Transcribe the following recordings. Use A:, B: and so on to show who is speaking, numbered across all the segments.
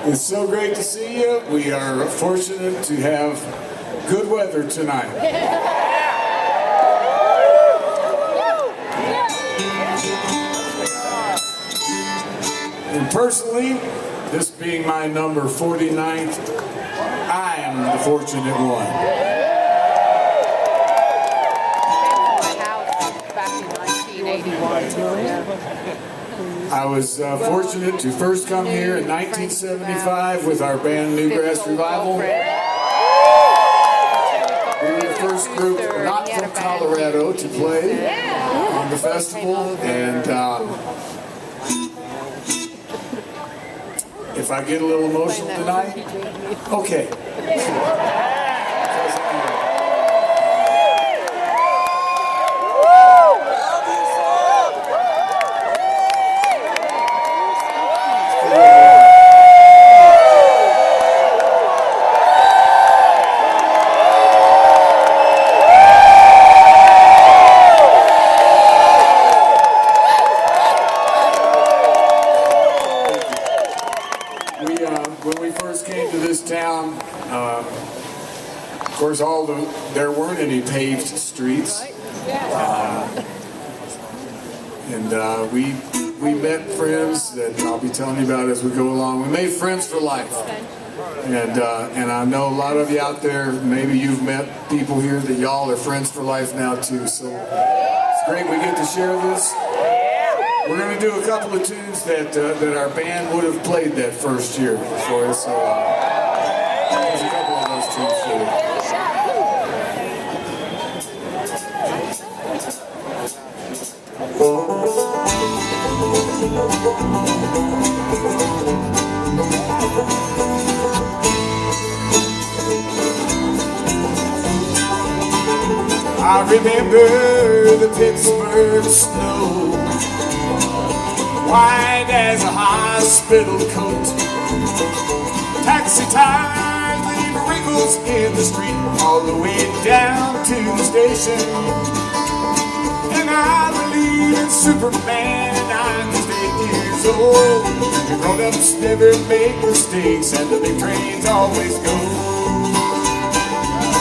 A: It's so great to see you. We are fortunate to have good weather tonight. And personally, this being my number 49th, I am the fortunate one. I was fortunate to first come here in 1975 with our band Bluegrass Revival. We were the first group not from Colorado to play on the festival, and if I get a little emotional tonight, okay. When we first came to this town, of course, there weren't any paved streets, and we met friends that I'll be telling you about as we go along. We made friends for life, and I know a lot of you out there, maybe you've met people here that y'all are friends for life now too. So it's great we get to share this. We're going to do a couple of tunes that our band would have played that first year for us. So there's a couple of those tunes for you. I remember the Pittsburgh snow, white as a hospital coat. Taxi tires leave wrinkles in the street all the way down to the station. And I believe in Superman, and I'm just 8 years old. The grown-ups never make mistakes, and the big trains always go.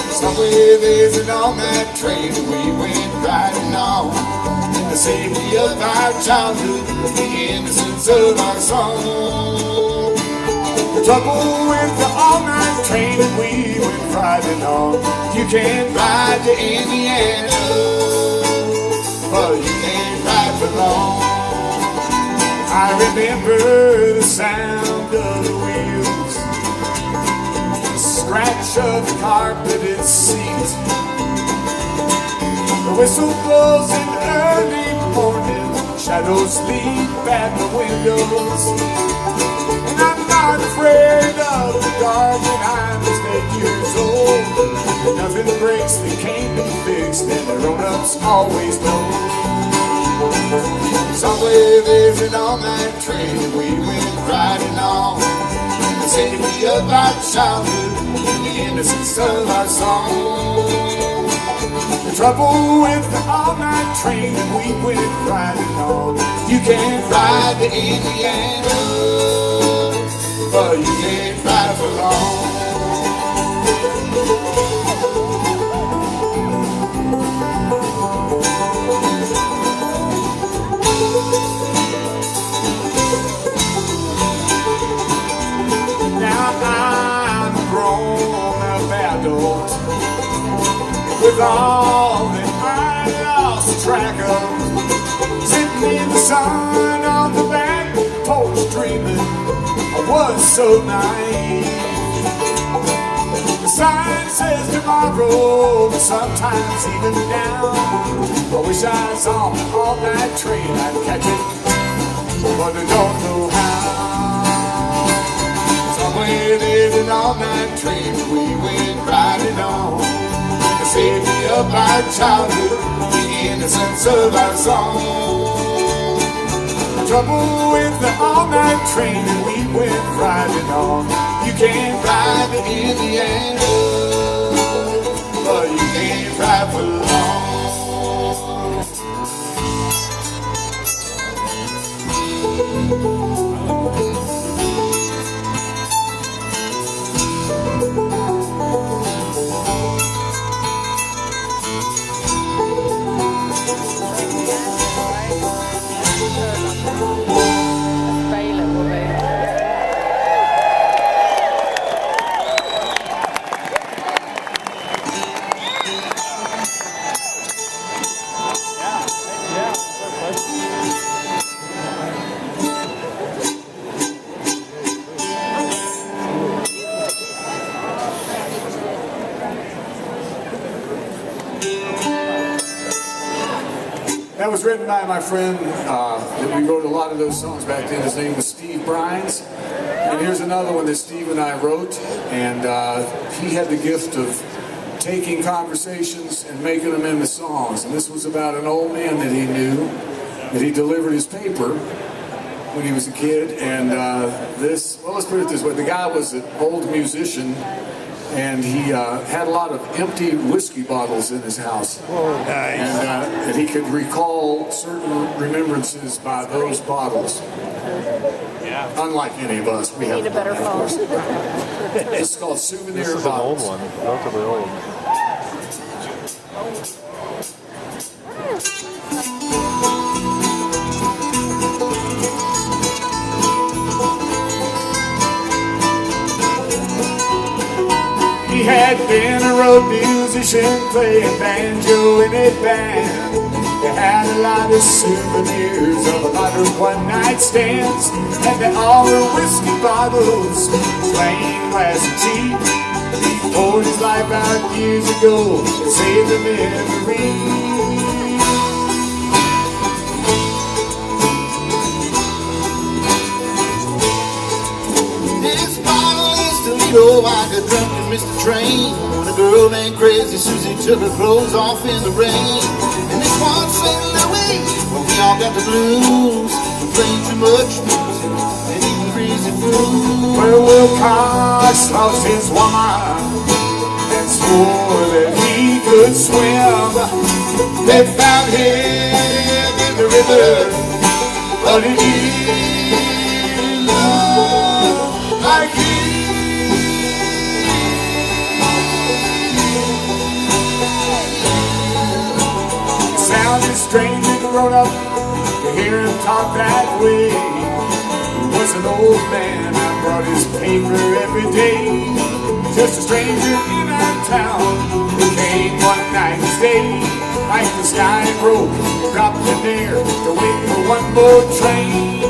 A: Somewhere there's an all-night train we went riding on. The safety of our childhood, the innocence of our song. The trouble with the all-night train that we went riding on, you can't ride to Indiana, but you can't ride for long. I remember the sound of the wheels, the scratch of the carpeted seat. The whistle blows in the early morning, shadows leap at the windows. And I'm not afraid of the dark, and I'm just 8 years old. Nothing breaks that can't be fixed, and the grown-ups always know. Somewhere there's an all-night train that we went riding on. The safety of our childhood, the innocence of our song. The trouble with the all-night train that we went riding on, you can't ride to Indiana, but you can't ride for long. Now I'm a grown-up adult with all that I lost track of, sitting in the sun on the back porch dreaming I was so naive. The sign says tomorrow, but sometimes even now. I wish I was on an all-night train, I'd catch it, but I don't know how. Somewhere there's an all-night train we went riding on. The safety of our childhood, the innocence of our song. The trouble with the all-night train that we went riding on, you can't ride to Indiana, but you can't ride for long.
B: That was written by my friend that we wrote a lot of those songs back then. His name was Steve Brines. And here's another one that Steve and I wrote. And he had the gift of taking conversations and making them into songs. And this was about an old man that he knew, that he delivered his paper when he was a kid. And well, let's put it this way. The guy was an old musician, and he had a lot of empty whiskey bottles in his house.
C: Oh, nice.
B: And he could recall certain remembrances by those bottles.
C: Yeah.
B: Unlike any of us, we have
D: Need a better phone.
B: This is called Souvenir
E: This is
B: Bottles.
E: an old one, relatively old.
B: He had been a road musician playing banjo in a band. He had a lot of souvenirs of a lot of one-night stands, and they all were whiskey bottles, plain glass of tea. He poured his life out years ago and saved the memory.
A: This bottle is Toledo, I got drunk and missed the train. When a girl named Crazy Susie took her clothes off in the rain. And this one St. Louis, well, we all got the blues. We played too much music and even greasy food.
B: Well, Will Cox lost his woman and swore that he could swim. They found him in the river, but he didn't love like he. Sounded strange and grown up to hear him talk that way. He was an old man, I brought his paper every day. Just a stranger in our town who came one night to stay. Like the sky broke, dropped in there to wait for one more train.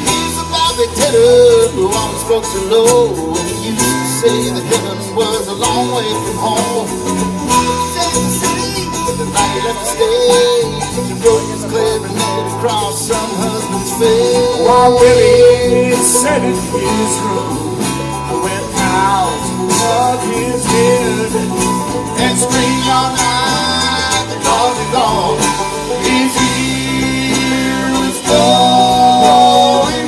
A: He's a Bobby Tedder who always spoke so low. And he used to say that heaven was a long way from home. He said the city, the night he left the stage, he broke his clarinet across some husband's face.
B: While Willie sat in his room, I went out of his head and screamed all night because he's gone. His year was going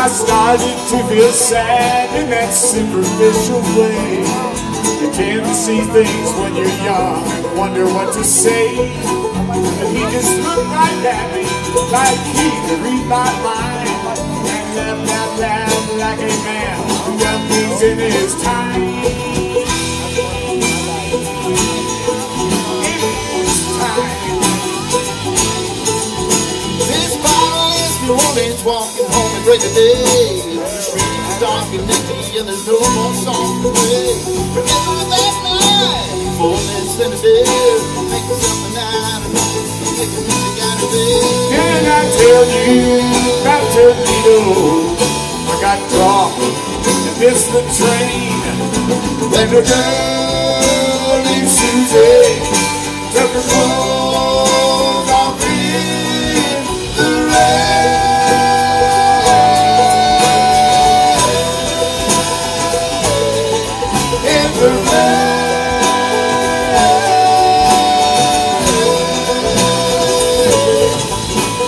A: I started to feel sad in that superficial way. You tend to see things when you're young and wonder what to say. And he just looked right at me, like he could read my mind, and laughed like a man who done things in his time. This bottle is New Orleans, walking home and break a day. The street is dark and empty and there's no more song to play. Remember that night, more than a day. Make something out of it, make the music out of it. Can I tell you about Toledo? I got drunk and missed the train. When the girl named Susie took her clothes off in the rain. In the rain.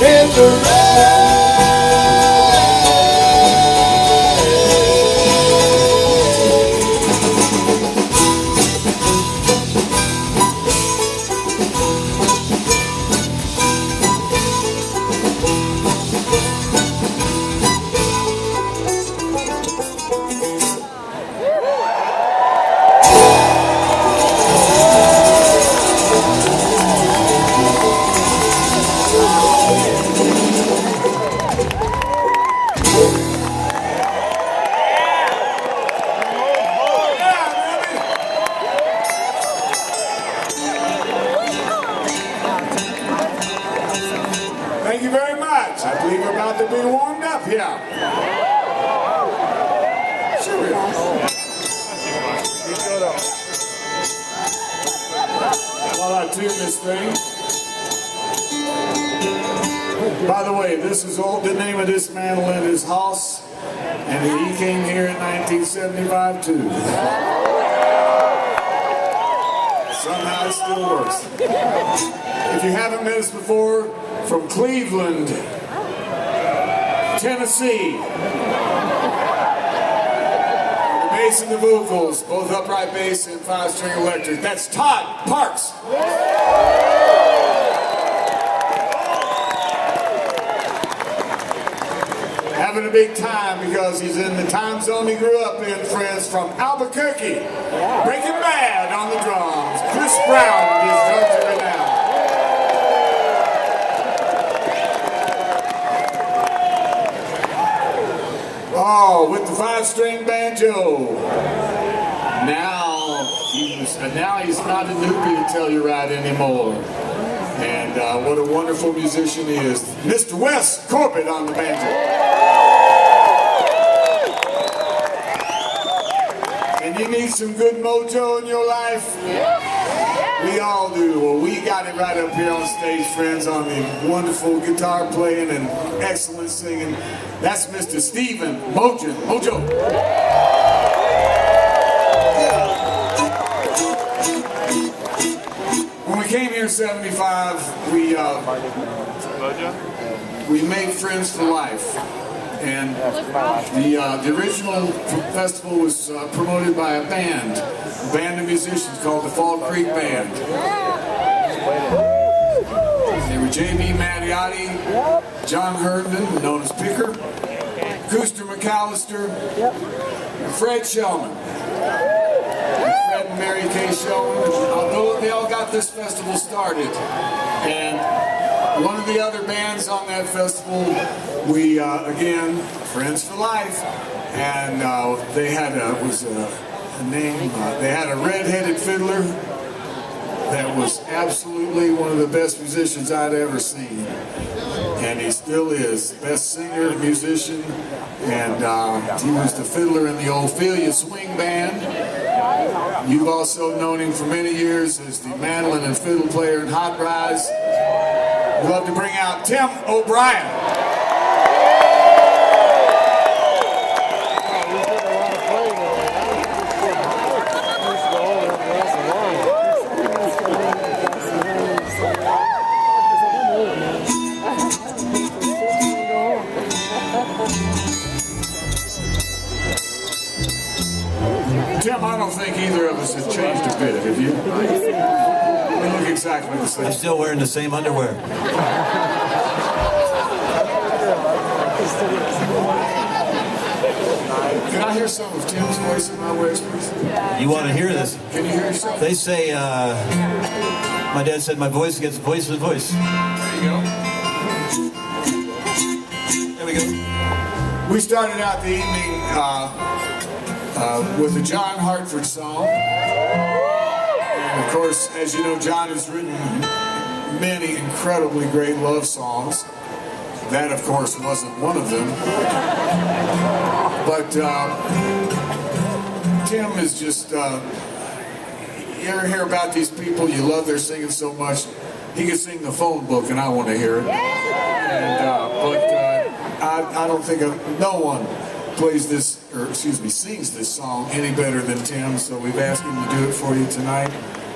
A: In the rain. Thank you very much. I believe we're about to be warmed up here. Sure we are. While I tune this thing. By the way, this is all the name of this mandolin is Hoss, and he came here in 1975 too. Somehow it still works. If you haven't met us before, from Cleveland, Tennessee, the bass and the vocals, both upright bass and 5-string electric. That's Todd Parks. Having a big time because he's in the time zone he grew up in, friends, from Albuquerque. Breaking Bad on the drums. Chris Brown on his drums right now. Oh, with the 5-string banjo. Now he's not a newbie at Telluride anymore. And what a wonderful musician he is. Mr. Wes Corbett on the banjo. And you need some good mojo in your life? We all do. Well, we got it right up here on stage, friends, on the wonderful guitar playing and excellent singing. That's Mr. Stephen Mojo. When we came here in '75, we made friends for life. And the original festival was promoted by a band of musicians called the Fall Creek Band. They were J.B. Mattiotti, John Herndon, known as Picker, Cooster McAllister, and Fred Shellman. Fred and Mary Kay Shellman. Although they all got this festival started. And one of the other bands on that festival, we again, Friends for Life, and they had a name. They had a red-headed fiddler that was absolutely one of the best musicians I'd ever seen, and he still is best singer, musician, and he was the fiddler in the Ophelia Swing Band. You've also known him for many years as the mandolin and fiddle player in Hot Rise. We'd love to bring out Tim O'Brien.
B: don't think either of us have changed a bit, have you? We look exactly the same.
D: I'm still wearing the same underwear.
B: Can I hear some of Tim's voice in my ways, please?
D: You want to hear this?
B: Can you hear yourself?
D: They say, my dad said my voice gets voice of voice.
B: There you go.
D: There we go.
B: We started out the evening with a John Hartford song. And of course, as you know, John has written many incredibly great love songs. That, of course, wasn't one of them. But Tim is just, you ever hear about these people, you love their singing so much, he can sing the phone book and I want to hear it. And, I don't think no one plays this, or excuse me, sings this song any better than Tim, so we've asked him to do it for you tonight.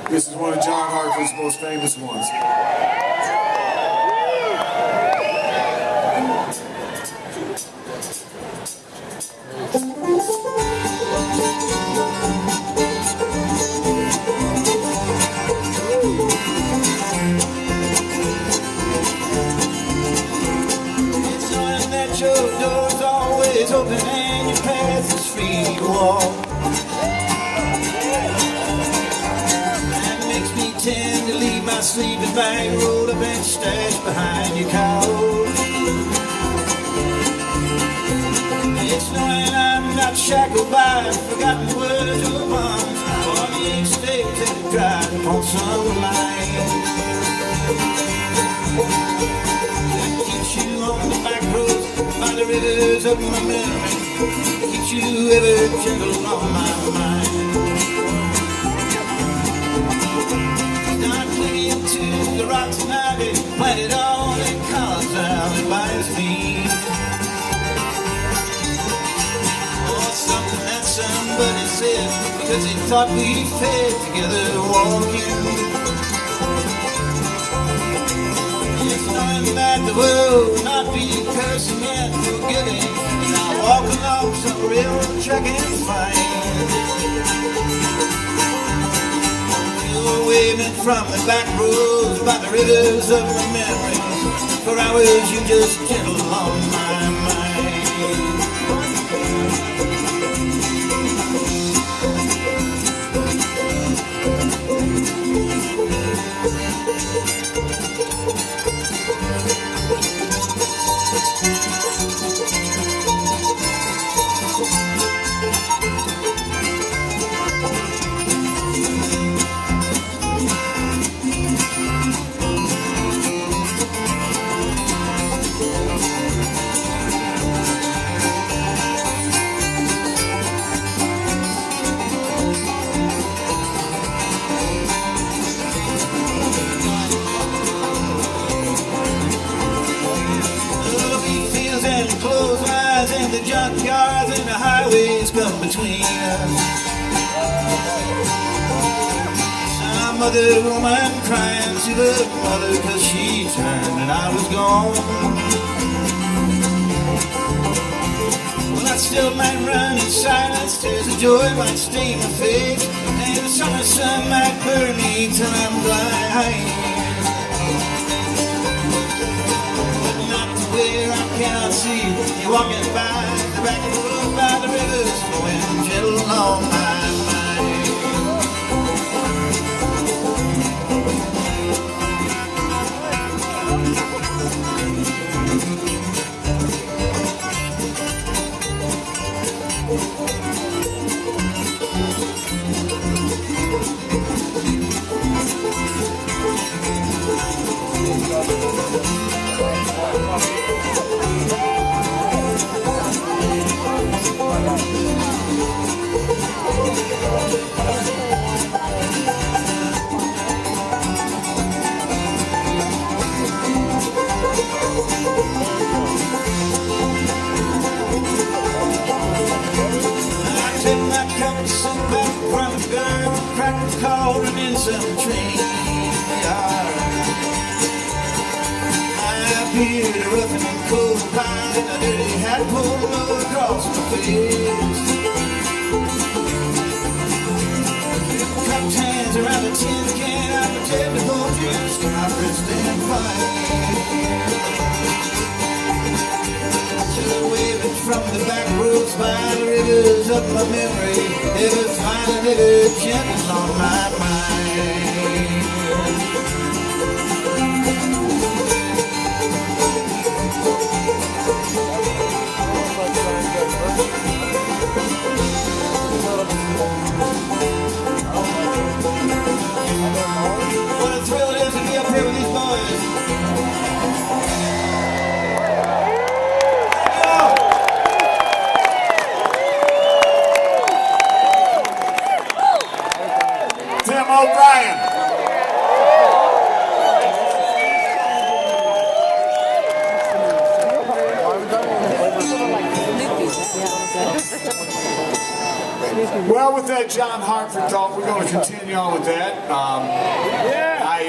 B: This is one of John Hartford's most famous ones.
E: Your door's always open and your path is free to walk. That makes me tend to leave my sleeping bag rolled up and stashed behind your couch. It's knowing I'm not shackled by forgotten words or bombs, or the ink stakes that drive upon some line. That keeps you on the back roads by the rivers of my memory, keeps you ever gentle on my mind. Not clinging to the rocks and ivy, planted all in columns out and binds me. Or something that somebody said, because he thought we fed together walking. Knowing that the world will not be cursing and forgetting, and I'll walk along some railroad track and find you're waving from the back roads by the rivers of my memories. For hours you just gentle on my mind. And the junkyards and the highways come between us. Some other woman crying to the mother cause she turned and I was gone. Well, I still might run in silence, tears of joy might stain my face, and the summer sun might burn me till I'm blind. Where I cannot see you walking by the back road by the rivers flowing gentle on my mind. Cauldron in some train yard. I appeared a rough and cold pine, a dirty hat pulled low across my face. up my memory. Every fine little gem is on my mind. What a thrill it is to be up here with these boys.
B: Tim O'Brien. Well, with that John Hartford talk, we're going to continue on with that. I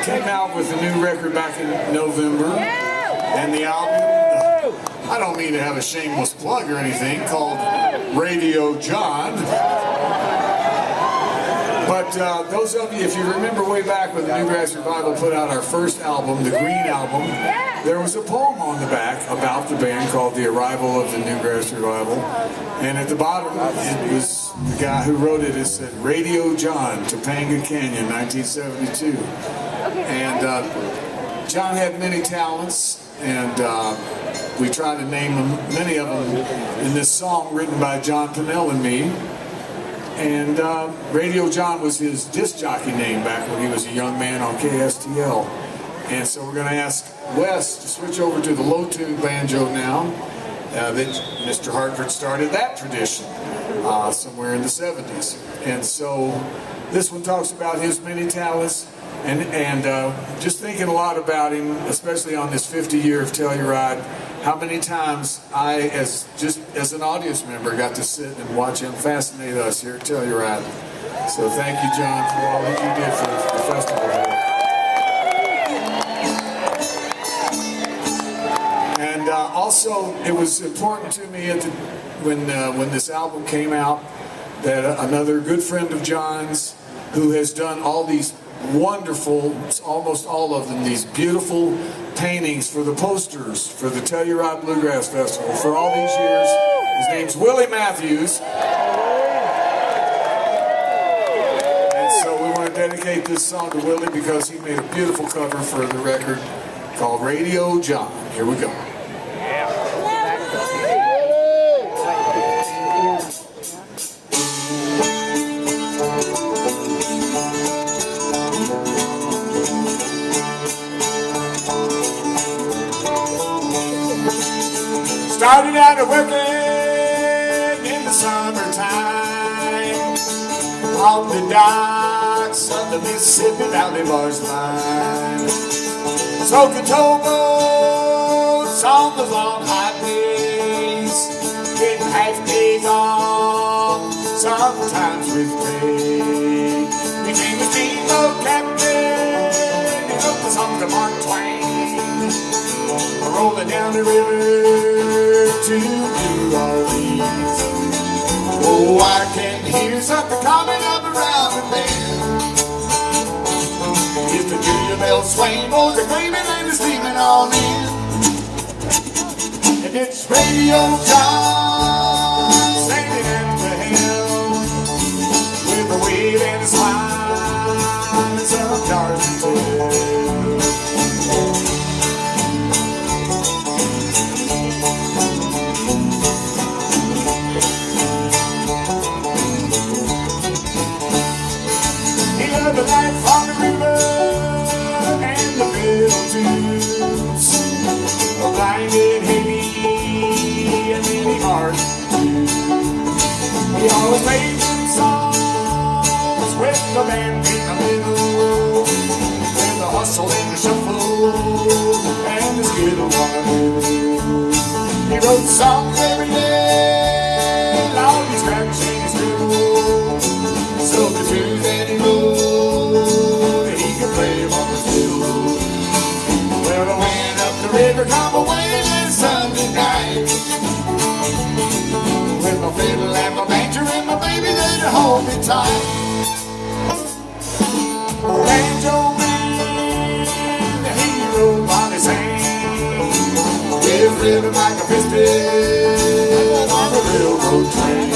B: came out with a new record back in November, and the album, I don't mean to have a shameless plug or anything, called Radio John. But those of you, if you remember way back when the Bluegrass Revival put out our first album, the Green Album, there was a poem on the back about the band called The Arrival of the Bluegrass Revival. And at the bottom, it was the guy who wrote it, it said, Radio John, Topanga Canyon, 1972. And John had many talents, and we tried to name them, many of them in this song written by John Pennell and me. And Radio John was his disc jockey name back when he was a young man on KSTL. And so we're going to ask Wes to switch over to the low tune banjo now. That Mr. Hartford started that tradition somewhere in the 70s. And so this one talks about his many talents and just thinking a lot about him, especially on this 50 year of Telluride. How many times I, as an audience member, got to sit and watch him fascinate us here at Telluride. So thank you, John, for all that you did for the festival here. And also, it was important to me when this album came out that another good friend of John's, who has done all these wonderful, almost all of them, these beautiful paintings for the posters for the Telluride Bluegrass Festival for all these years. His name's Willie Matthews. And so we want to dedicate this song to Willie because he made a beautiful cover for the record called Radio John. Here we go. Started out working in the summertime on the docks of the Mississippi Valley Bars line. Soaking towboats on the long hot days, getting half days off, sometimes with pay. Became a steamboat captain, he took us home to Mark Twain. Rolling down the river to New Orleans. Oh, I can hear something coming up around the bend. If the Julia bells swing, boys are claiming and they're steaming on in. And it's Radio John singing at the helm, with a wave and a smile and some jars to tell. The life on the river and the fiddle tunes, a blinded heavy and really hard to do. He always made some songs with the band in the middle, with the hustle and the shuffle and the skittle water. He wrote songs every day, long as scratching his fiddle, so the tunes that he wrote play on the fiddle. Well, I went up the river, come away that Sunday night, with my fiddle and my banjo and my baby there to hold me tight. Banjo man, the hero on his hand, with rhythm like a piston on the railroad.
A: railroad train.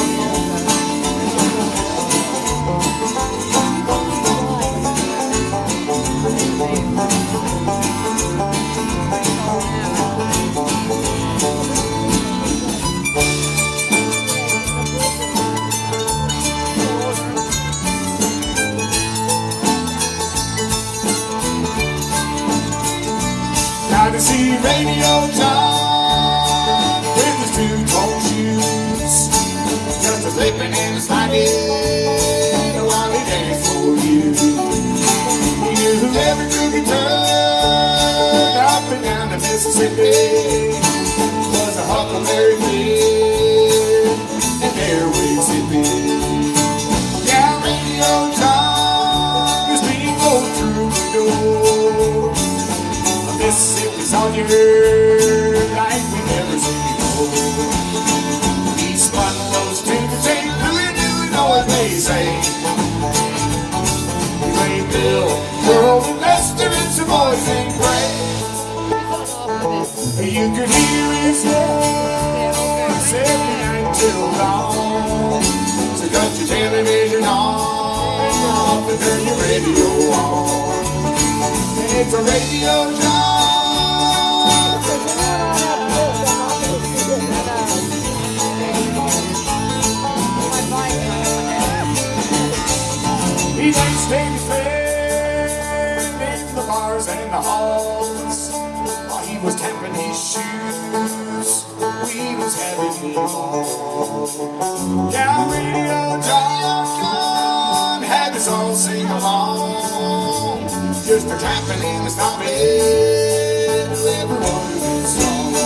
A: Got to see Radio John with his two-tone shoes, just a flipping in his pocket while he danced for you. He knew every crooked turn up and down the Mississippi was a Huckleberry Finn and airways hippie. Yeah, Radio John was being rolled through the door. Mississippi's all you heard like we never seen before. He spun those tunes and sang, Louie, do you know what they say? He played Bill, Earl, and Lester, and some boys in gray. You could hear his voice every night till dawn. So cut your television off and turn your radio on. It's a Radio John. He danced in his bed in the bars and the halls while he was tapping his shoes. We was having him all. Yeah, Radio John had us all sing along. Just a clapping and a stomping to every one of his songs.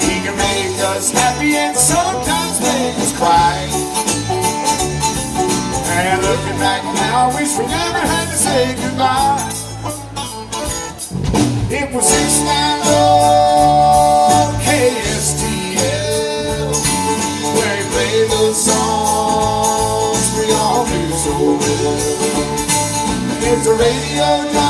A: He can make us happy and sometimes make us cry. And looking back now, I wish we never had to say goodbye. It was 690 KSTL, where he played those songs we all knew so well. It's a Radio John.